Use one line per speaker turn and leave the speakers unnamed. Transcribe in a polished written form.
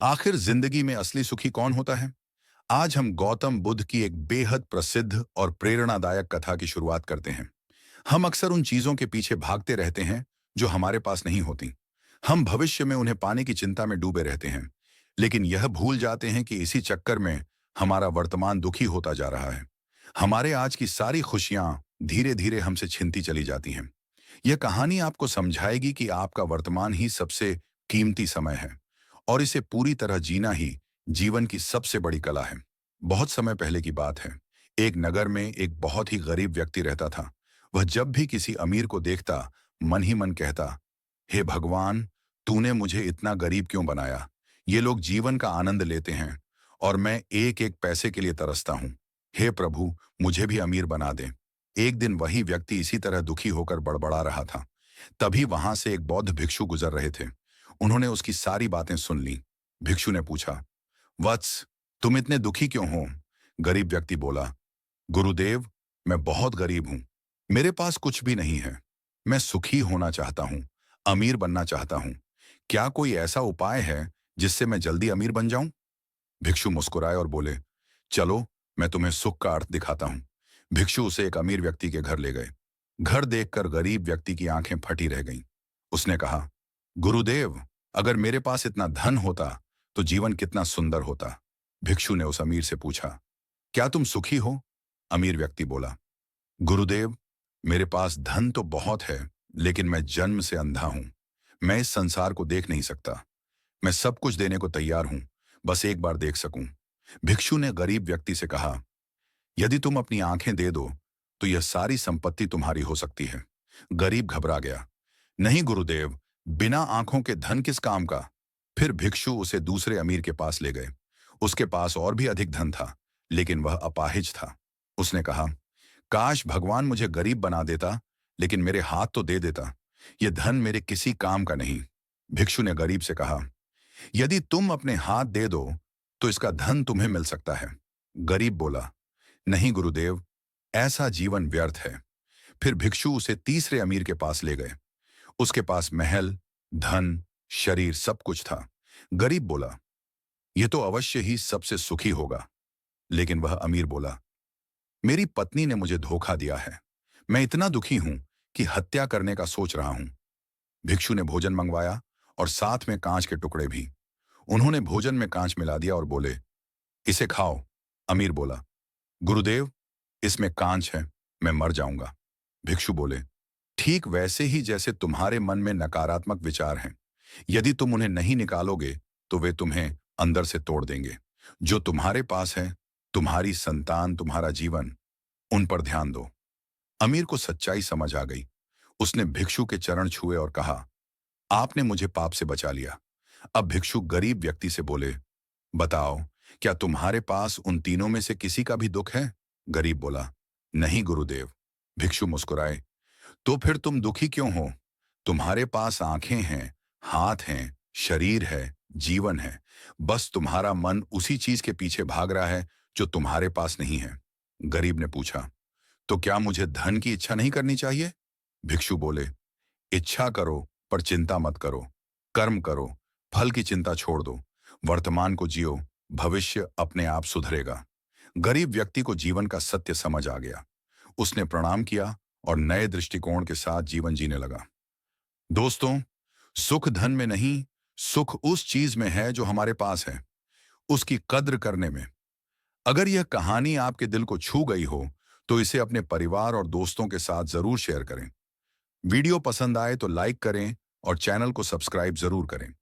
आखिर जिंदगी में असली सुखी कौन होता है? आज हम गौतम बुद्ध की एक बेहद प्रसिद्ध और प्रेरणादायक कथा की शुरुआत करते हैं। हम अक्सर उन चीजों के पीछे भागते रहते हैं जो हमारे पास नहीं होती। हम भविष्य में उन्हें पाने की चिंता में डूबे रहते हैं, लेकिन यह भूल जाते हैं कि इसी चक्कर में हमारा वर्तमान दुखी होता जा रहा है। हमारे आज की सारी खुशियां धीरे धीरे हमसे छिनती चली जाती हैं। यह कहानी आपको समझाएगी कि आपका वर्तमान ही सबसे कीमती समय है और इसे पूरी तरह जीना ही जीवन की सबसे बड़ी कला है। बहुत समय पहले की बात है। एक नगर में एक बहुत ही गरीब व्यक्ति रहता था। वह जब भी किसी अमीर को देखता, मन ही मन कहता, हे भगवान, तूने मुझे इतना गरीब क्यों बनाया? ये लोग जीवन का आनंद लेते हैं और मैं एक एक पैसे के लिए तरसता हूँ। हे प्रभु, मुझे भी अमीर बना दे। एक दिन वही व्यक्ति इसी तरह दुखी होकर बड़बड़ा रहा था। तभी वहां से एक बौद्ध भिक्षु गुजर रहे थे। उन्होंने उसकी सारी बातें सुन ली। भिक्षु ने पूछा, वत्स, तुम इतने दुखी क्यों हो? गरीब व्यक्ति बोला, गुरुदेव, मैं बहुत गरीब हूं। मेरे पास कुछ भी नहीं है। मैं सुखी होना चाहता हूं, अमीर बनना चाहता हूं। क्या कोई ऐसा उपाय है जिससे मैं जल्दी अमीर बन जाऊं? भिक्षु मुस्कुराए और बोले, चलो, मैं तुम्हें सुख का अर्थ दिखाता हूं। भिक्षु उसे एक अमीर व्यक्ति के घर ले गए। घर देखकर गरीब व्यक्ति की आंखें फटी रह गईं। उसने कहा, गुरुदेव, अगर मेरे पास इतना धन होता तो जीवन कितना सुंदर होता। भिक्षु ने उस अमीर से पूछा, क्या तुम सुखी हो? अमीर व्यक्ति बोला, गुरुदेव, मेरे पास धन तो बहुत है, लेकिन मैं जन्म से अंधा हूं। मैं इस संसार को देख नहीं सकता। मैं सब कुछ देने को तैयार हूं, बस एक बार देख सकूं। भिक्षु ने गरीब व्यक्ति से कहा, यदि तुम अपनी आंखें दे दो तो यह सारी संपत्ति तुम्हारी हो सकती है। गरीब घबरा गया, नहीं गुरुदेव, बिना आंखों के धन किस काम का? फिर भिक्षु उसे दूसरे अमीर के पास ले गए। उसके पास और भी अधिक धन था, लेकिन वह अपाहिज था। उसने कहा, काश भगवान मुझे गरीब बना देता, लेकिन मेरे हाथ तो दे देता। यह धन मेरे किसी काम का नहीं। भिक्षु ने गरीब से कहा, यदि तुम अपने हाथ दे दो तो इसका धन तुम्हें मिल सकता है। गरीब बोला, नहीं गुरुदेव, ऐसा जीवन व्यर्थ है। फिर भिक्षु उसे तीसरे अमीर के पास ले गए। उसके पास महल, धन, शरीर सब कुछ था। गरीब बोला, यह तो अवश्य ही सबसे सुखी होगा। लेकिन वह अमीर बोला, मेरी पत्नी ने मुझे धोखा दिया है। मैं इतना दुखी हूं कि हत्या करने का सोच रहा हूं। भिक्षु ने भोजन मंगवाया और साथ में कांच के टुकड़े भी। उन्होंने भोजन में कांच मिला दिया और बोले, इसे खाओ। अमीर बोला, गुरुदेव, इसमें कांच है, मैं मर जाऊंगा। भिक्षु बोले, ठीक वैसे ही जैसे तुम्हारे मन में नकारात्मक विचार हैं। यदि तुम उन्हें नहीं निकालोगे तो वे तुम्हें अंदर से तोड़ देंगे। जो तुम्हारे पास है, तुम्हारी संतान, तुम्हारा जीवन, उन पर ध्यान दो। अमीर को सच्चाई समझ आ गई। उसने भिक्षु के चरण छुए और कहा, आपने मुझे पाप से बचा लिया। अब भिक्षु गरीब व्यक्ति से बोले, बताओ, क्या तुम्हारे पास उन तीनों में से किसी का भी दुख है? गरीब बोला, नहीं गुरुदेव। भिक्षु मुस्कुराए, तो फिर तुम दुखी क्यों हो? तुम्हारे पास आंखें हैं, हाथ हैं, शरीर है, जीवन है। बस तुम्हारा मन उसी चीज के पीछे भाग रहा है जो तुम्हारे पास नहीं है। गरीब ने पूछा, तो क्या मुझे धन की इच्छा नहीं करनी चाहिए? भिक्षु बोले, इच्छा करो पर चिंता मत करो। कर्म करो, फल की चिंता छोड़ दो। वर्तमान को जियो, भविष्य अपने आप सुधरेगा। गरीब व्यक्ति को जीवन का सत्य समझ आ गया। उसने प्रणाम किया और नए दृष्टिकोण के साथ जीवन जीने लगा। दोस्तों, सुख धन में नहीं, सुख उस चीज में है जो हमारे पास है, उसकी कद्र करने में। अगर यह कहानी आपके दिल को छू गई हो तो इसे अपने परिवार और दोस्तों के साथ जरूर शेयर करें। वीडियो पसंद आए तो लाइक करें और चैनल को सब्सक्राइब जरूर करें।